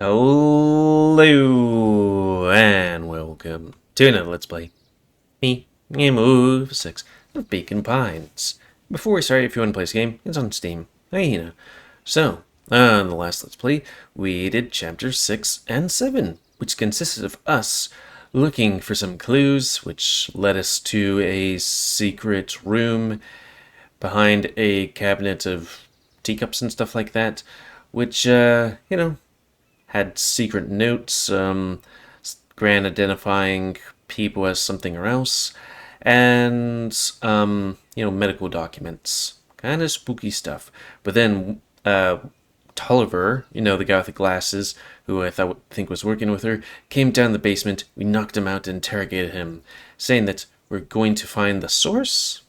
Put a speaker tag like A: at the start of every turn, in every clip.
A: Hello, and welcome and welcome to another Let's Play. Me, GamerWolfSix of Beacon Pines. Before we start, if you want to play this game, it's on Steam. Hey, you know. So, on the last Let's Play, we did chapters 6 and 7, which consisted of us looking for some clues, which led us to a secret room behind a cabinet of teacups and stuff like that, which, had secret notes, Gran identifying people as something else, and, medical documents. Kind of spooky stuff. But then, Tolliver, the guy with the glasses, who I think was working with her, came down the basement. We knocked him out and interrogated him, saying that we're going to find the source?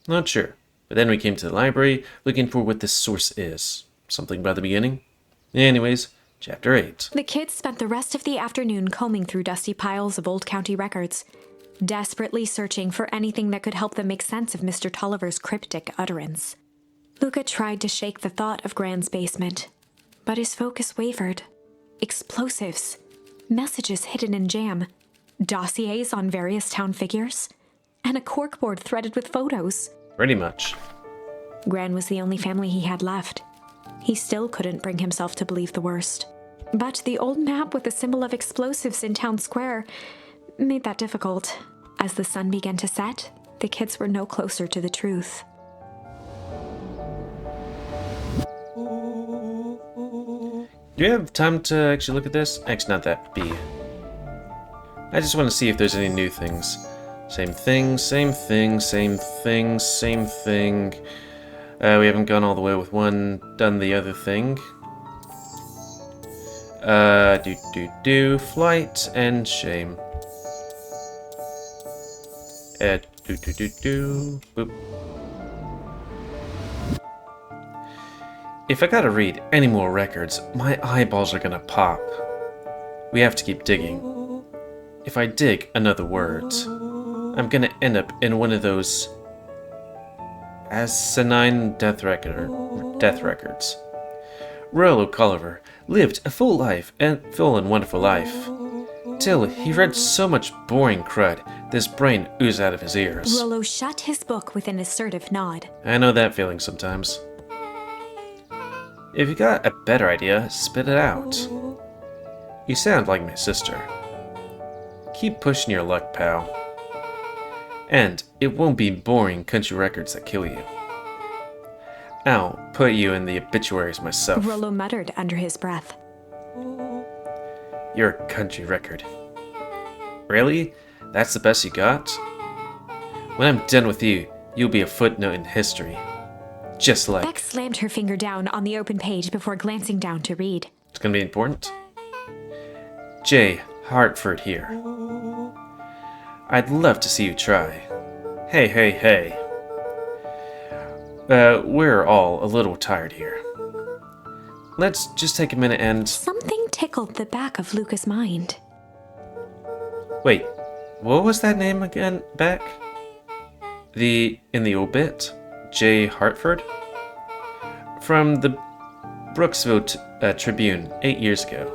A: Not sure. But then we came to the library, looking for what this source is. Something about the beginning? Anyways, Chapter 8.
B: The kids spent the rest of the afternoon combing through dusty piles of old county records, desperately searching for anything that could help them make sense of Mr. Tolliver's cryptic utterance. Luca tried to shake the thought of Gran's basement, but his focus wavered. Explosives, messages hidden in jam, dossiers on various town figures, and a corkboard threaded with photos.
A: Pretty much.
B: Gran was the only family he had left. He still couldn't bring himself to believe the worst. But the old map with the symbol of explosives in town square made that difficult. As the sun began to set, the kids were no closer to the truth.
A: Do you have time to actually look at this? Actually, not that. B. I just want to see if there's any new things. Same thing, same thing, same thing, same thing. We haven't gone all the way with one, done the other thing. Flight and shame. Boop. If I gotta read any more records, my eyeballs are gonna pop. We have to keep digging. If I dig another word, I'm gonna end up in one of those asinine death records. Rollo Tolliver lived a full life and full and wonderful life. Till he read so much boring crud, his brain oozed out of his ears.
B: Rollo shut his book with an assertive nod.
A: I know that feeling sometimes. If you got a better idea, spit it out. You sound like my sister. Keep pushing your luck, pal. And it won't be boring country records that kill you. I'll put you in the obituaries myself.
B: Rollo muttered under his breath.
A: Your country record. Really? That's the best you got? When I'm done with you, you'll be a footnote in history. Just like...
B: Beck slammed her finger down on the open page before glancing down to read.
A: It's gonna be important. J. Hartford here. I'd love to see you try. Hey. We're all a little tired here. Let's just take a minute and...
B: Something tickled the back of Luca's mind.
A: Wait, what was that name again, Beck? In the obit? J. Hartford? From the Brooksville Tribune 8 years ago.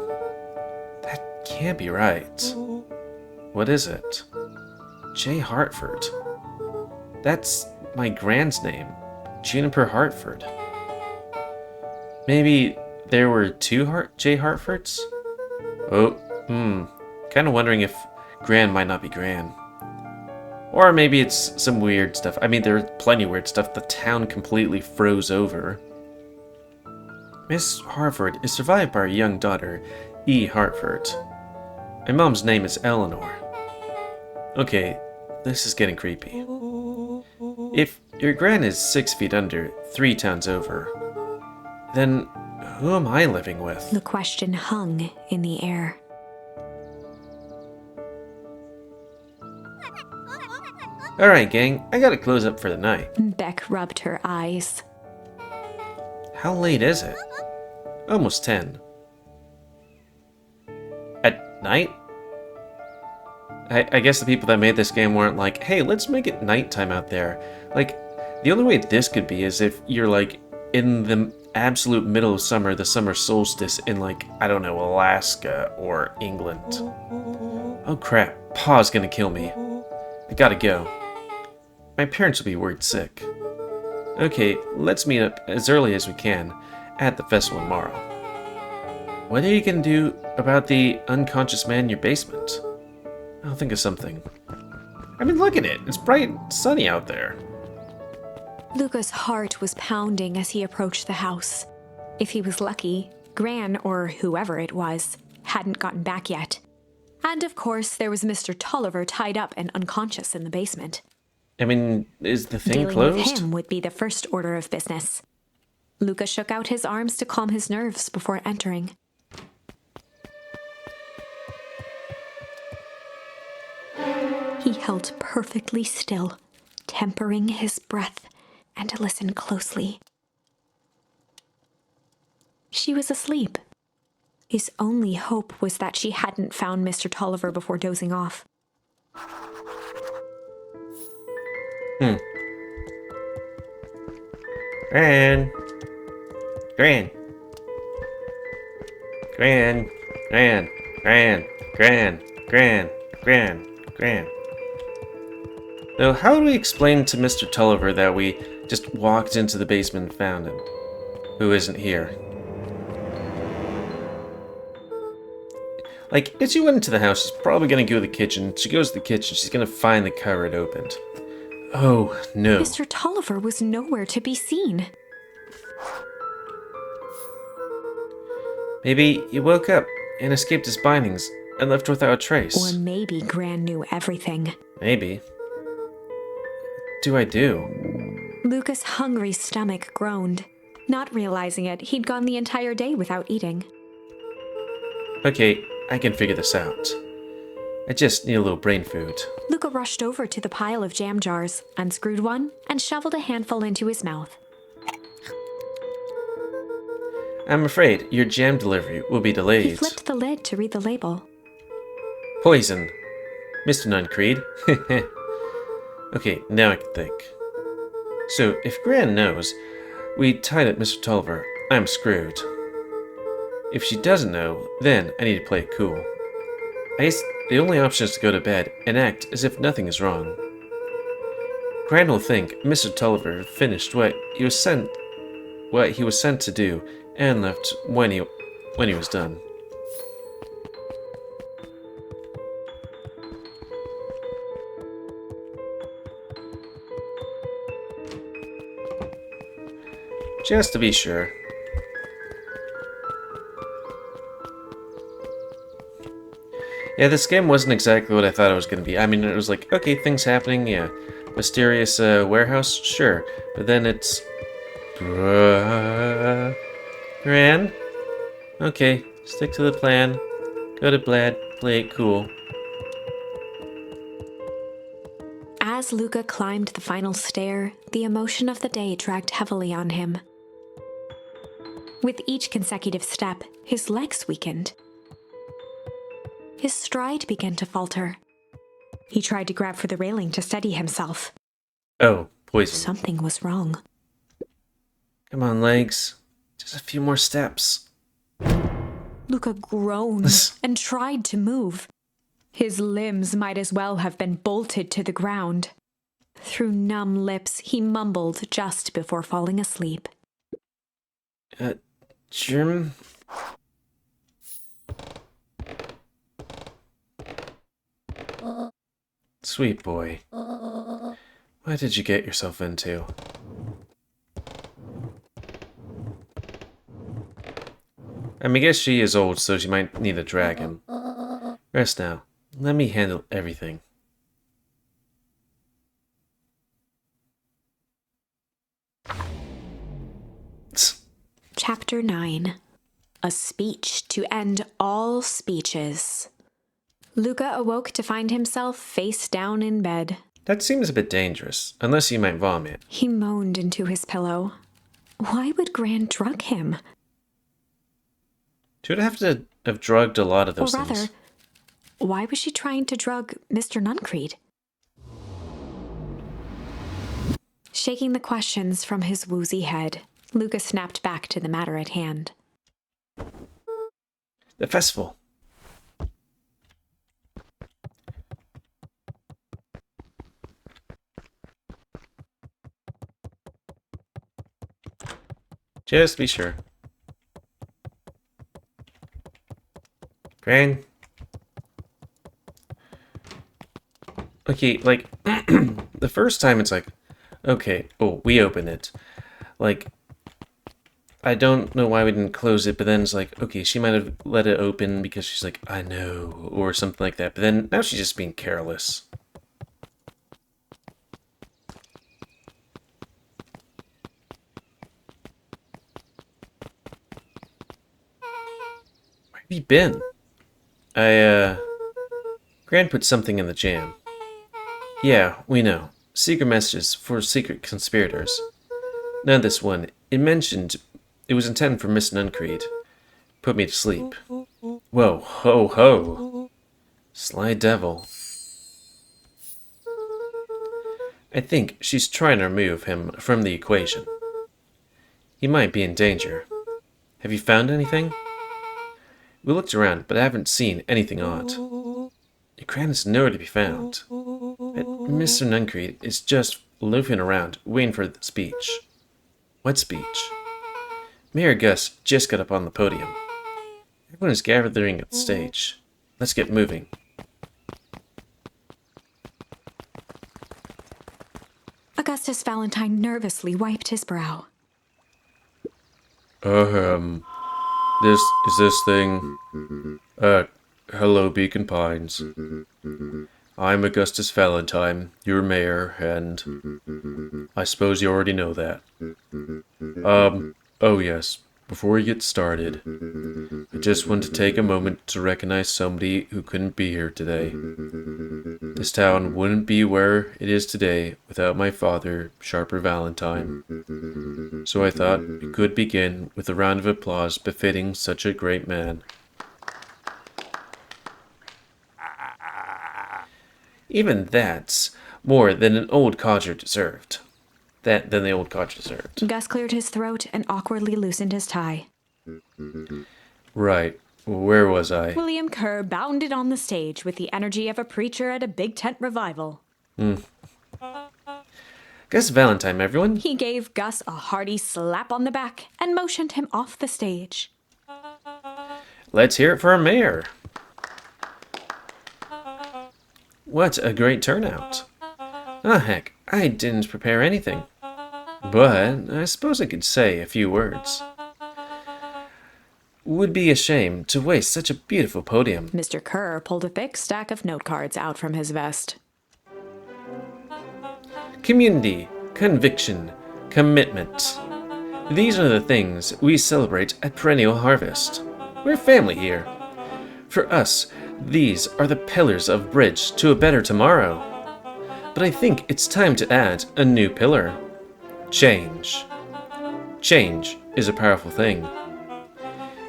A: That can't be right. What is it? J. Hartford. That's my Gran's name. Juniper Hartford. Maybe there were two J. Hartfords? Kind of wondering if Gran might not be Gran. Or maybe it's some weird stuff. I mean, there's plenty of weird stuff. The town completely froze over. Miss Hartford is survived by her young daughter, E. Hartford. My mom's name is Eleanor. Okay, this is getting creepy. If your Gran is 6 feet under, 3 towns over, then who am I living with?
B: The question hung in the air.
A: Alright, gang, I gotta close up for the night.
B: Beck rubbed her eyes.
A: How late is it? Almost 10. At night? I guess the people that made this game weren't like, hey, let's make it nighttime out there. Like, the only way this could be is if you're like in the absolute middle of summer, the summer solstice in, like, I don't know, Alaska or England. Oh crap, Pa's gonna kill me. I gotta go. My parents will be worried sick. Okay, let's meet up as early as we can at the festival tomorrow. What are you gonna do about the unconscious man in your basement? I'll think of something. I mean, look at it. It's bright and sunny out there.
B: Luca's heart was pounding as he approached the house. If he was lucky, Gran, or whoever it was, hadn't gotten back yet. And of course, there was Mr. Tolliver tied up and unconscious in the basement.
A: I mean, is the thing
B: Dealing
A: closed?
B: with him would be the first order of business. Luca shook out his arms to calm his nerves before entering. He held perfectly still, tempering his breath, and listened closely. She was asleep. His only hope was that she hadn't found Mr. Tolliver before dozing off.
A: Gran. Gran. Gran. Gran. Gran. Gran. Gran. Gran. Gran. So how do we explain to Mr. Tulliver that we just walked into the basement and found him, who isn't here? Like, if she went into the house, she's probably gonna go to the kitchen. She goes to the kitchen, she's gonna find the cupboard opened. Oh, no.
B: Mr. Tolliver was nowhere to be seen.
A: Maybe he woke up and escaped his bindings and left without a trace.
B: Or maybe Gran knew everything.
A: Maybe. What do I do?
B: Luca's hungry stomach groaned. Not realizing it, he'd gone the entire day without eating.
A: Okay, I can figure this out. I just need a little brain food.
B: Luca rushed over to the pile of jam jars, unscrewed one, and shoveled a handful into his mouth.
A: I'm afraid your jam delivery will be
B: He
A: delayed.
B: flipped the lid to read the label.
A: Poison. Mr. Nuncreed. Okay, now I can think. So, if Gran knows we tied up Mr. Tulliver, I'm screwed. If she doesn't know, then I need to play it cool. I guess the only option is to go to bed and act as if nothing is wrong. Gran will think Mr. Tulliver finished what he was sent to do and left when he was done. Just to be sure. Yeah, this game wasn't exactly what I thought it was going to be. I mean, it was like, okay, things happening, yeah. Mysterious warehouse, sure. But then it's... Gran? Okay, stick to the plan. Go to bed, play it cool.
B: As Luca climbed the final stair, the emotion of the day dragged heavily on him. With each consecutive step, his legs weakened. His stride began to falter. He tried to grab for the railing to steady himself.
A: Oh, poison.
B: Something was wrong.
A: Come on, legs. Just a few more steps.
B: Luca groaned and tried to move. His limbs might as well have been bolted to the ground. Through numb lips, he mumbled just before falling asleep.
A: Germ? Sweet boy. What did you get yourself into? I mean, I guess she is old, so she might need a dragon. Rest now. Let me handle everything.
B: Chapter 9. A speech to end all speeches. Luca awoke to find himself face down in bed.
A: That seems a bit dangerous, unless you might vomit.
B: He moaned into his pillow. Why would Gran drug him?
A: She would have to have drugged a lot of those
B: Or rather,
A: things.
B: why was she trying to drug Mr. Nuncreed? Shaking the questions from his woozy head, Luca snapped back to the matter at hand.
A: The festival. Just be sure. Gran. Okay, like, the first time it's like, okay, oh, we open it. Like, I don't know why we didn't close it, but then it's like, okay, she might have let it open because she's like, I know, or something like that. But then, now she's just being careless. Where have you been? Gran put something in the jam. Yeah, we know. Secret messages for secret conspirators. Now this one, it mentioned it was intended for Miss Nuncreed. Put me to sleep. Whoa, ho, ho. Sly devil. I think she's trying to remove him from the equation. He might be in danger. Have you found anything? We looked around, but I haven't seen anything odd. Gran is nowhere to be found. But Mr. Nuncreed is just loafing around, waiting for the speech. What speech? Mayor Gus just got up on the podium. Everyone is gathering at the stage. Let's get moving.
B: Augustus Valentine nervously wiped his brow.
A: This thing. Hello, Beacon Pines. I'm Augustus Valentine, your mayor, and I suppose you already know that. Oh yes, before we get started, I just want to take a moment to recognize somebody who couldn't be here today. This town wouldn't be where it is today without my father, Sharper Valentine. So I thought we could begin with a round of applause befitting such a great man. Even that's more than an old codger deserved. Than the old codger deserved.
B: Gus cleared his throat and awkwardly loosened his tie.
A: Right. Where was I?
B: William Kerr bounded on the stage with the energy of a preacher at a big tent revival.
A: Gus Valentine, everyone.
B: He gave Gus a hearty slap on the back and motioned him off the stage.
A: Let's hear it for our mayor. What a great turnout. Ah, heck, I didn't prepare anything. But I suppose I could say a few words. Would be a shame to waste such a beautiful podium.
B: Mr. Kerr pulled a thick stack of note cards out from his vest.
A: Community, conviction, commitment. These are the things we celebrate at Perennial Harvest. We're family here. For us, these are the pillars of bridge to a better tomorrow. But I think it's time to add a new pillar. Change. Change is a powerful thing.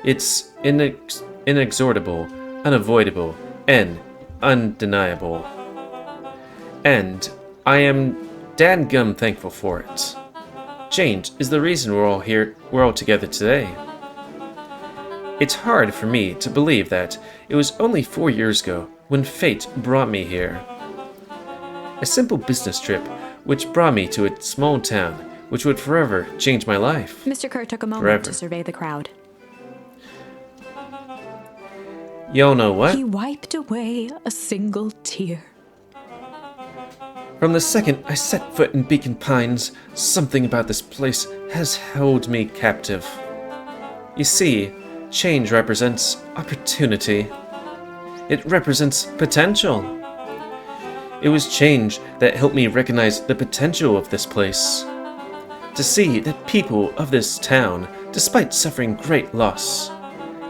A: It's inexorable, unavoidable, and undeniable. And I am dadgum thankful for it. Change is the reason we're all together today. It's hard for me to believe that it was only 4 years ago when fate brought me here. A simple business trip which brought me to a small town which would forever change my life.
B: Mr. Kerr took a moment
A: Forever.
B: to survey the crowd.
A: Y'all know what?
B: He wiped away a single tear.
A: From the second I set foot in Beacon Pines, something about this place has held me captive. You see, change represents opportunity. It represents potential. It was change that helped me recognize the potential of this place. To see that people of this town, despite suffering great loss,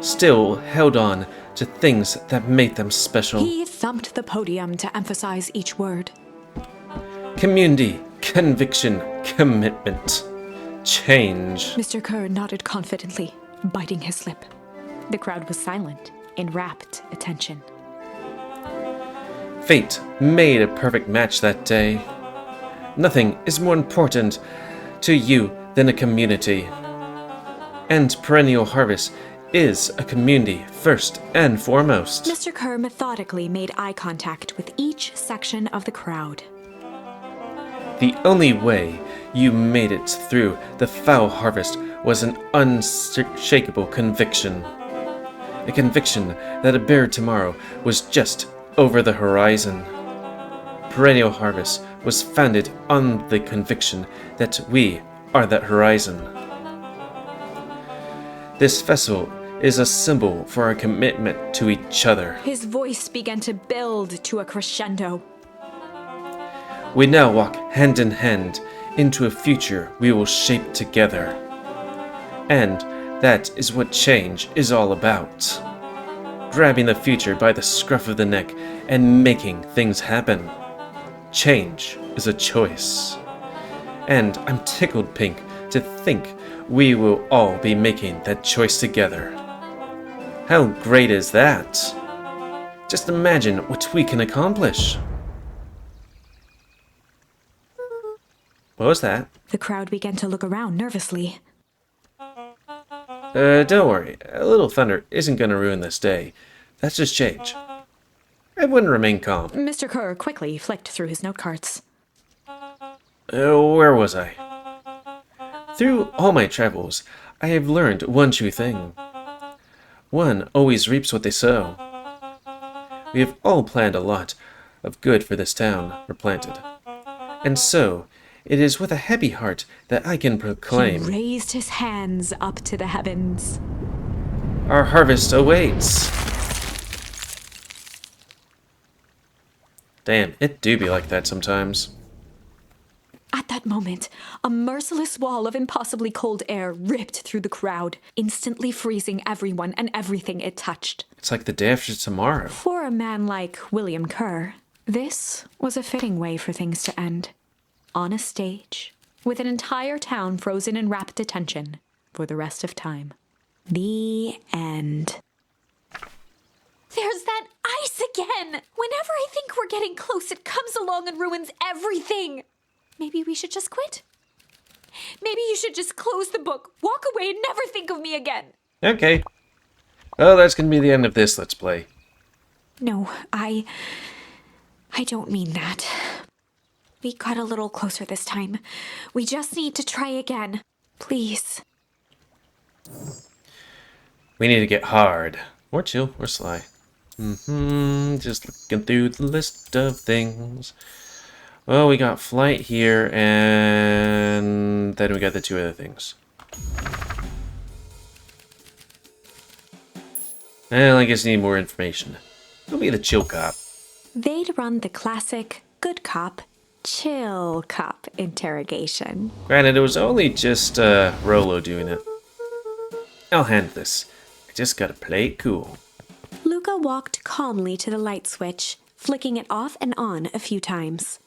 A: still held on to things that made them special.
B: He thumped the podium to emphasize each word.
A: Community, conviction, commitment, change.
B: Mr. Kerr nodded confidently, biting his lip. The crowd was silent, in rapt attention.
A: Fate made a perfect match that day. Nothing is more important to you than a community. And Perennial Harvest is a community first and foremost.
B: Mr. Kerr methodically made eye contact with each section of the crowd.
A: The only way you made it through the foul harvest was an unshakable conviction. A conviction that a better tomorrow was just over the horizon. Perennial Harvest was founded on the conviction that we are that horizon. This festival is a symbol for our commitment to each other.
B: His voice began to build to a crescendo.
A: We now walk hand in hand into a future we will shape together. And that is what change is all about. Grabbing the future by the scruff of the neck and making things happen. Change is a choice. And I'm tickled pink to think we will all be making that choice together. How great is that? Just imagine what we can accomplish. What was that?
B: The crowd began to look around nervously.
A: Don't worry. A little thunder isn't going to ruin this day. That's just change. I wouldn't remain calm.
B: Mr. Kerr quickly flicked through his note cards.
A: Where was I? Through all my travels, I have learned one true thing. One always reaps what they sow. We have all planned a lot of good for this town, or planted. And so, it is with a heavy heart that I can proclaim,
B: He raised his hands up to the heavens.
A: our harvest awaits. Damn, it do be like that sometimes.
B: At that moment, a merciless wall of impossibly cold air ripped through the crowd, instantly freezing everyone and everything it touched.
A: It's like the day after tomorrow.
B: For a man like William Kerr, this was a fitting way for things to end. On a stage, with an entire town frozen in rapt attention for the rest of time. The end. There's that ice again! Whenever I think we're getting close, it comes along and ruins everything! Maybe we should just quit? Maybe you should just close the book, walk away, and never think of me again.
A: Okay. Well, that's gonna be the end of this Let's Play.
B: No, I don't mean that. We got a little closer this time. We just need to try again. Please.
A: We need to get hard. Or chill, or sly. Just looking through the list of things. Well, we got flight here, and then we got the two other things. Well, I guess I need more information. Who'll be the chill cop?
B: They'd run the classic good cop, chill cop interrogation.
A: Granted, it was only just Rolo doing it. I'll handle this. I just gotta play it cool.
B: Luca walked calmly to the light switch, flicking it off and on a few times.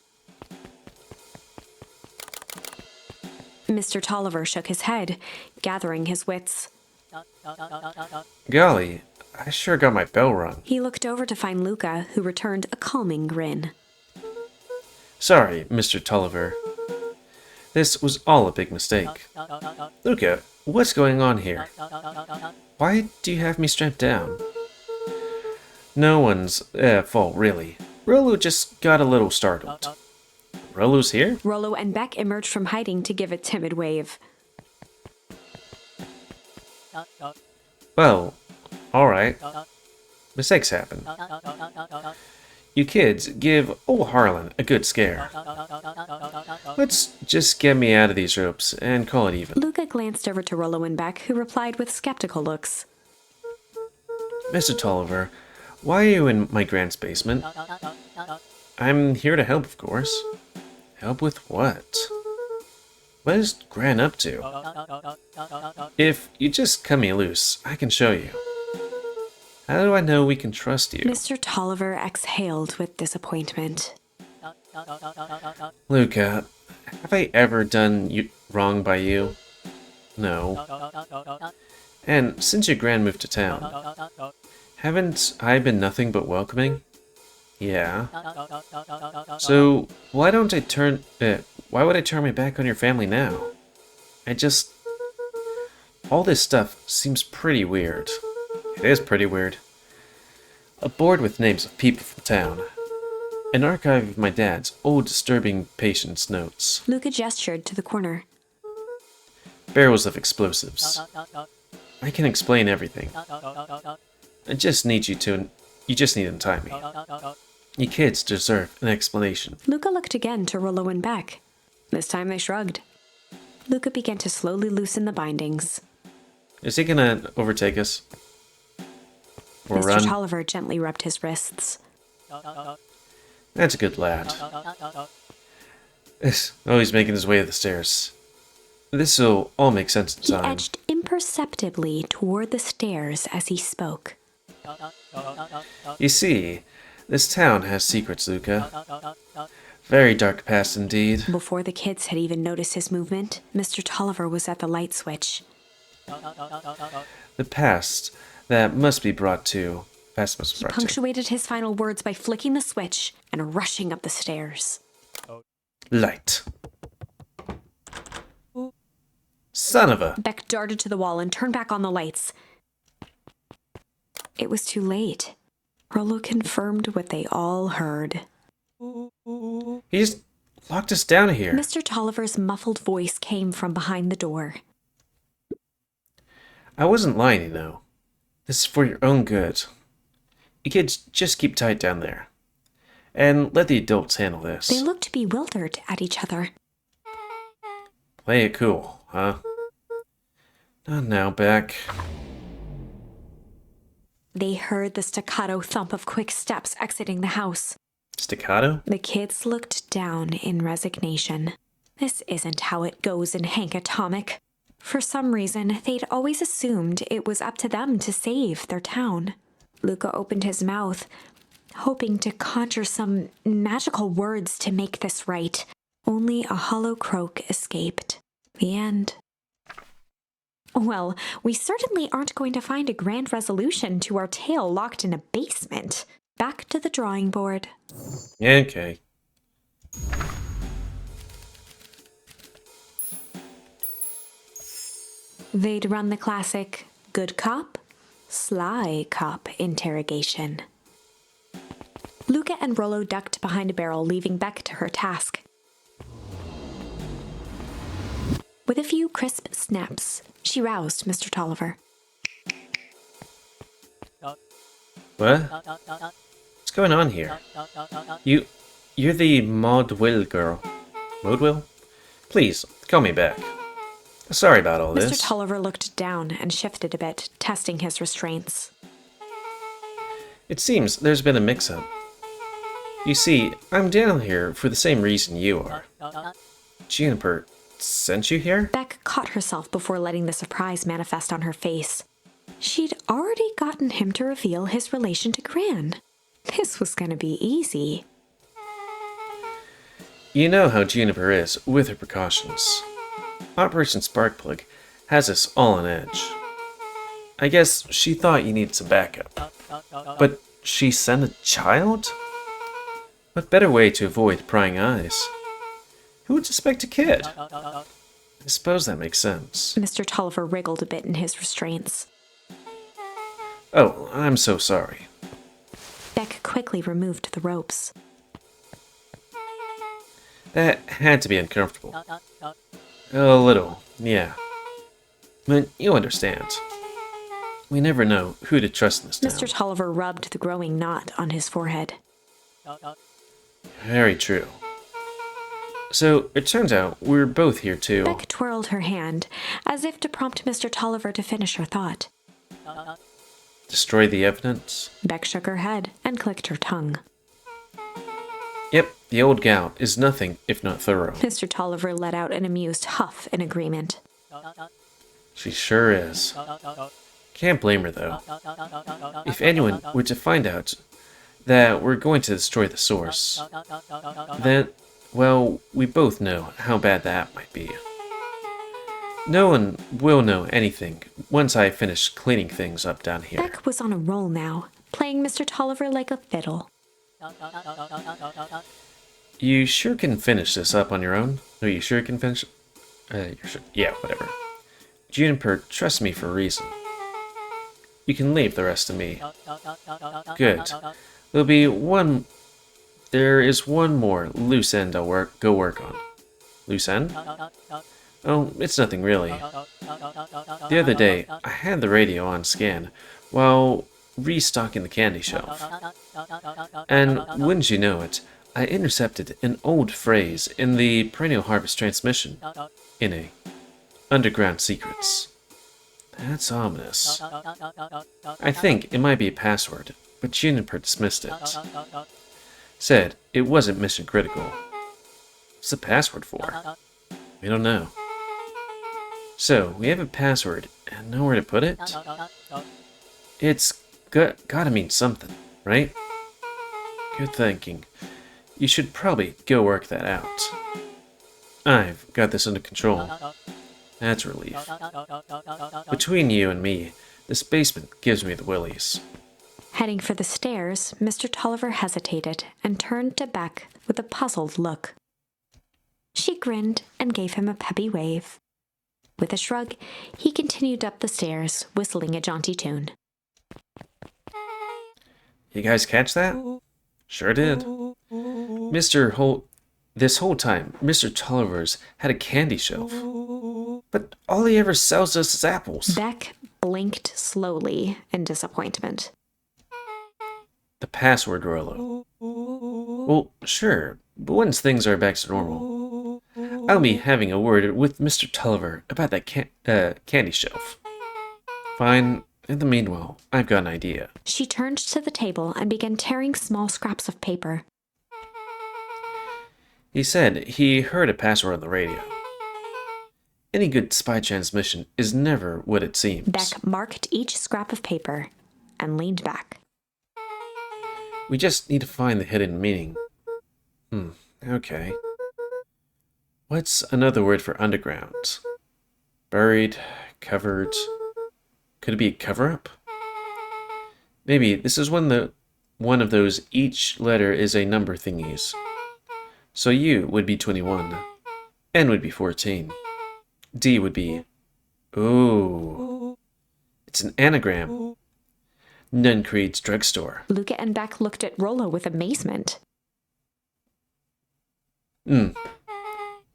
B: Mr. Tolliver shook his head, gathering his wits.
A: Golly, I sure got my bell rung.
B: He looked over to find Luca, who returned a calming grin.
A: Sorry, Mr. Tolliver. This was all a big mistake. Luca, what's going on here? Why do you have me strapped down? No one's fault, really. Rolo just got a little startled. Rolo's here?
B: Rollo and Beck emerged from hiding to give a timid wave.
A: Well, alright. Mistakes happen. You kids give old Harlan a good scare. Let's just get me out of these ropes and call it even.
B: Luca glanced over to Rollo and Beck, who replied with skeptical looks.
A: Mr. Tolliver, why are you in my grant's basement? I'm here to help, of course. Help with what? What is Grant up to? If you just cut me loose, I can show you. How do I know we can trust you?
B: Mr. Tolliver exhaled with disappointment.
A: Luca, have I ever done wrong by you? No. And since your grand moved to town, haven't I been nothing but welcoming? Yeah. So why would I turn my back on your family now? All this stuff seems pretty weird. It is pretty weird. A board with names of people from town. An archive of my dad's old disturbing patient's notes.
B: Luca gestured to the corner.
A: Barrels of explosives. I can explain everything. I just need you to untie me. You kids deserve an explanation.
B: Luca looked again to Rollo and Beck. This time they shrugged. Luca began to slowly loosen the bindings.
A: Is he gonna overtake us? Or
B: Mr.
A: run?
B: Tolliver gently rubbed his wrists.
A: That's a good lad. Oh, he's making his way to the stairs. This'll all make sense in
B: He
A: time.
B: edged imperceptibly toward the stairs as he spoke.
A: You see, this town has secrets, Luca. Very dark past indeed.
B: Before the kids had even noticed his movement, Mr. Tolliver was at the light switch.
A: The past that must be brought to. Past must be
B: He
A: brought to.
B: punctuated his final words by flicking the switch and rushing up the stairs.
A: Light. Son of a.
B: Beck darted to the wall and turned back on the lights. It was too late. Rollo confirmed what they all heard.
A: He just locked us down here.
B: Mr. Tolliver's muffled voice came from behind the door.
A: I wasn't lying, you know. This is for your own good. You kids just keep tight down there. And let the adults handle this.
B: They looked bewildered at each other.
A: Play it cool, huh? Not now, Beck.
B: They heard the staccato thump of quick steps exiting the house.
A: Staccato?
B: The kids looked down in resignation. This isn't how it goes in Hank Atomic. For some reason, they'd always assumed it was up to them to save their town. Luca opened his mouth, hoping to conjure some magical words to make this right. Only a hollow croak escaped. The end. Well, we certainly aren't going to find a grand resolution to our tale locked in a basement. Back to the drawing board.
A: Okay.
B: They'd run the classic good cop, sly cop interrogation. Luca and Rollo ducked behind a barrel, leaving Beck to her task. With a few crisp snaps, she roused Mr. Tolliver.
A: What? What's going on here? You're the Maudwill girl. Maudwill? Please, call me back. Sorry about all this.
B: Mr. Tolliver looked down and shifted a bit, testing his restraints.
A: It seems there's been a mix-up. You see, I'm down here for the same reason you are. Juniper sent you here?
B: Beck caught herself before letting the surprise manifest on her face. She'd already gotten him to reveal his relation to Gran. This was going to be easy.
A: You know how Juniper is with her precautions. Operation Sparkplug has us all on edge. I guess she thought you needed some backup. But she sent a child? What better way to avoid prying eyes? Who would suspect a kid? I suppose that makes sense.
B: Mr. Tolliver wriggled a bit in his restraints.
A: Oh, I'm so sorry.
B: Beck quickly removed the ropes.
A: That had to be uncomfortable. A little, yeah. But you understand. We never know who to trust in this town.
B: Mr. Tolliver rubbed the growing knot on his forehead.
A: Very true. So, it turns out we're both here to...
B: Beck twirled her hand, as if to prompt Mr. Tolliver to finish her thought.
A: destroy the evidence?
B: Beck shook her head and clicked her tongue.
A: Yep, the old gal is nothing if not thorough.
B: Mr. Tolliver let out an amused huff in agreement.
A: She sure is. Can't blame her, though. If anyone were to find out that we're going to destroy the source, then, well, we both know how bad that might be. No one will know anything once I finish cleaning things up down here.
B: Beck was on a roll now, playing Mr. Tolliver like a fiddle.
A: You sure can finish this up on your own? Are you sure you can finish? Yeah, whatever. Juniper trusts me for a reason. You can leave the rest to me. Good. There is one more loose end I'll go work on. Loose end? Oh, it's nothing really. The other day, I had the radio on scan while restocking the candy shelf. And wouldn't you know it, I intercepted an old phrase in the perennial harvest transmission in a underground secrets. That's ominous. I think it might be a password, but Juniper dismissed it. Said it wasn't mission critical. What's the password for? We don't know. So, we have a password and nowhere to put it? It's gotta mean something, right? Good thinking. You should probably go work that out. I've got this under control. That's a relief. Between you and me, this basement gives me the willies.
B: Heading for the stairs, Mr. Tolliver hesitated and turned to Beck with a puzzled look. She grinned and gave him a peppy wave. With a shrug, he continued up the stairs, whistling a jaunty tune.
A: You guys catch that? Sure did. This whole time, Mr. Tolliver's had a candy shelf. But all he ever sells us is apples.
B: Beck blinked slowly in disappointment.
A: The password, Rollo. Well, sure, but once things are back to normal, I'll be having a word with Mr. Tolliver about that candy shelf. Fine. In the meanwhile, I've got an idea.
B: She turned to the table and began tearing small scraps of paper.
A: He said he heard a password on the radio. Any good spy transmission is never what it seems.
B: Beck marked each scrap of paper and leaned back.
A: We just need to find the hidden meaning. Okay. What's another word for underground? Buried, covered. Could it be a cover-up? Maybe this is one of those each letter is a number thingies. So U would be 21. N would be 14. D would be... Ooh. It's an anagram. Nunn Creed's drugstore.
B: Luca and Beck looked at Rollo with amazement.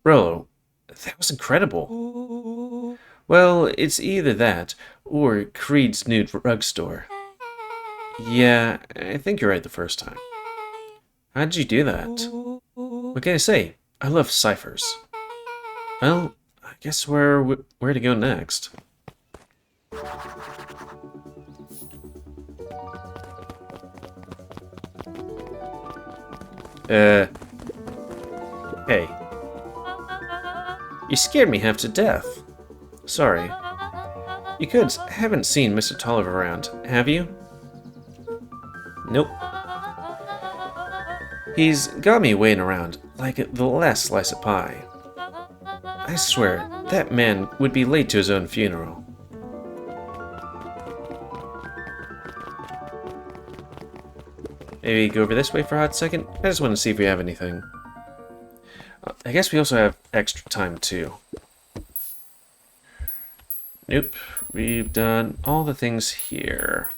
A: Rollo, that was incredible. Well, it's either that or Creed's new drugstore. Yeah, I think you're right the first time. How'd you do that? What can I say? I love ciphers. Well, I guess where to go next. Hey. You scared me half to death. Sorry. You kids haven't seen Mr. Tolliver around, have you? Nope. He's got me waiting around like the last slice of pie. I swear, that man would be late to his own funeral. Maybe go over this way for a hot second? I just want to see if we have anything. I guess we also have extra time too. Nope, we've done all the things here.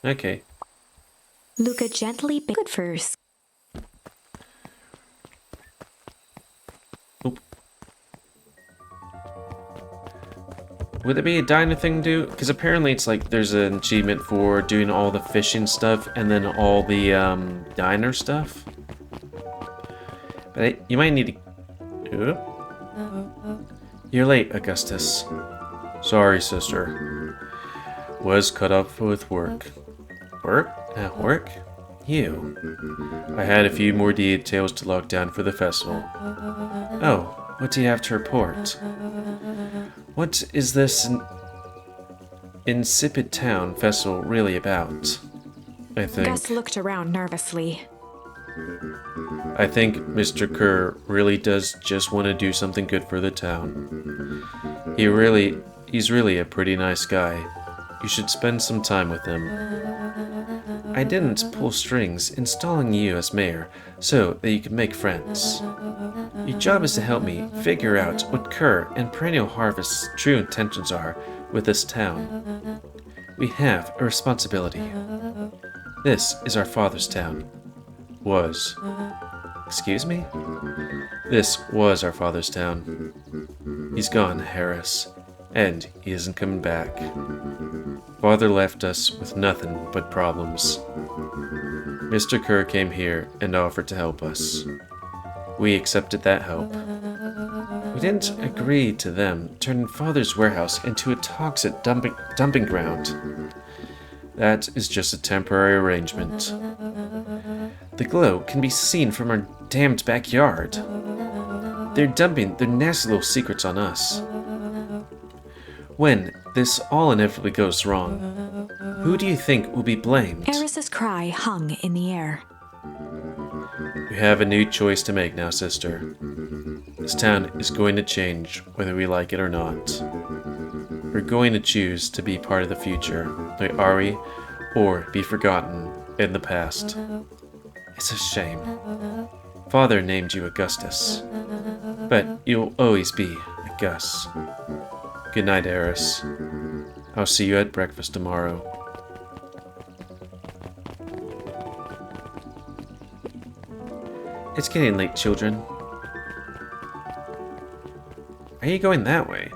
A: Okay.
B: Luca gently good first.
A: Oop. Would there be a diner thing to do? Because apparently it's like there's an achievement for doing all the fishing stuff and then all the diner stuff. But you might need to... Oop. You're late, Augustus. Sorry, sister. Was cut off with work. Work? At work? You. I had a few more details to lock down for the festival. Oh, what do you have to report? What is this insipid town festival really about? I think...
B: Gus looked around nervously.
A: I think Mr. Kerr really does just want to do something good for the town. He's really a pretty nice guy. You should spend some time with him. I didn't pull strings installing you as mayor so that you could make friends. Your job is to help me figure out what Kerr and Perennial Harvest's true intentions are with this town. We have a responsibility. This is our father's town. Was. Excuse me? This was our father's town. He's gone, Harris, and he isn't coming back. Father left us with nothing but problems. Mr. Kerr came here and offered to help us. We accepted that help. We didn't agree to them turning Father's warehouse into a toxic dumping ground. That is just a temporary arrangement. The glow can be seen from our damned backyard. They're dumping their nasty little secrets on us. When this all inevitably goes wrong, who do you think will be blamed?
B: Eris's cry hung in the air.
A: We have a new choice to make now, sister. This town is going to change whether we like it or not. We're going to choose to be part of the future, like Ari, or be forgotten in the past. It's a shame. Father named you Augustus, but you'll always be a Gus. Good night, Eris. I'll see you at breakfast tomorrow. It's getting late, children. Are you going that way?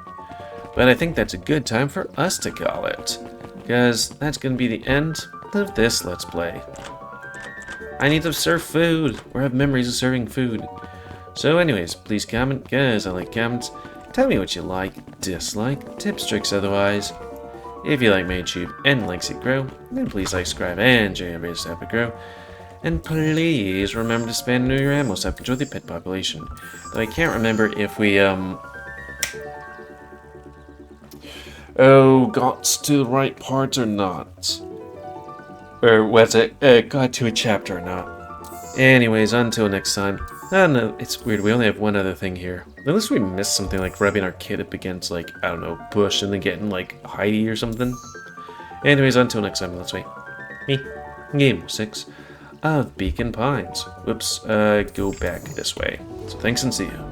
A: But I think that's a good time for us to call it, because that's going to be the end of this Let's Play. I need to serve food, or have memories of serving food. So anyways, please comment, guys. I like comments. Tell me what you like, dislike, tips, tricks, otherwise. If you like my YouTube and like it grow, then please like, subscribe, and join every step it grow. And please remember to spend your ammo so I can control the pet population. Though I can't remember if we, got to the right part or not. Or was it, got to a chapter or not. Anyways, until next time. I don't know, it's weird, we only have one other thing here. Unless we missed something like rubbing our kid up against, like, I don't know, bush and then getting, like, Heidi or something. Anyways, until next time, let's wait. Me, GamerWolfSix of Beacon Pines. Whoops, go back this way. So thanks and see you.